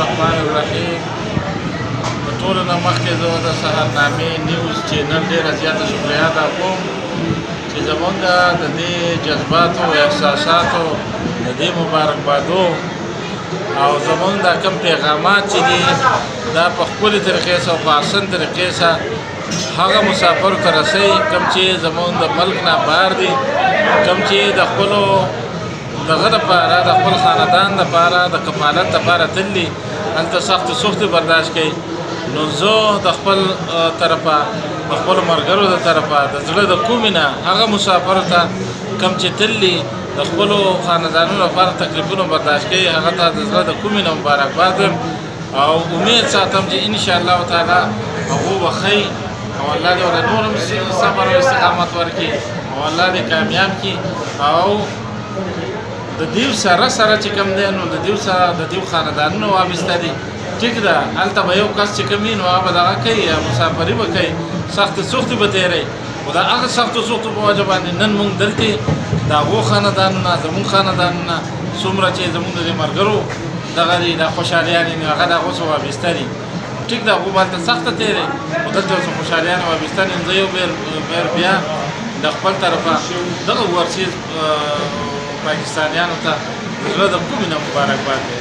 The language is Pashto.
الرحمن الرحیم. په ټولو نه مخکې زه د سهارنامې نیوز چینل ډېره زیاته شکریه ادا کوم چې زمونږ د دې جذباتو احساساتو د دې مبارکبادو او زمونږ دا کوم پیغامات چې دي دا په خپلې طریقې سره او په احسن طریقې سره هغه مسافرو ته رسوي کوم چې زمونږ د ملک نه بهر دي، کوم چې د خپلو دغه دپاره د خپل خاندان دپاره د کفالت دپاره تللي هلته سختې سختې برداشت کوي. نو زه د خپل طرفه د خپلو ملګرو د طرفه د زړه د کومې نه هغه مسافرو ته کوم چې تللي د خپلو خاندانونو لپاره تکلیفونه برداشت کوي هغه ته د زړه د کومې نه مبارکباد وایم او امید ساتم چې انشاءالله تعالی هغوی به ښه او الله دې ورته نور هم صبر او استقامت ورکړي او الله دې کامیاب کړي. او د دیو سره چې کوم دی نو د دیو سره د دیو خاندانونو وابسته دي، ټیک ده. هلته به یو کس چې کوم وي نو هغه به دغه کوي، مسافري به کوي، سختې سختې به تېروي. خو د هغه سختو سختو په وجه باندې نن موږ دلته د هغو خاندانونه زموږ خاندانونه څومره چې زموږ د دې ملګرو دغه دي دا خوشحالیانې دي هغه د هغو څه وابسته دي. ټیک ده، هغو به هلته سخته تېروي خو دلته څه خوشحالیانې وابسته دي. زه یو بیا د خپل طرفه دغه ورسیز پاکستانیانو ته د زړه د کومې نه مبارکباد دی.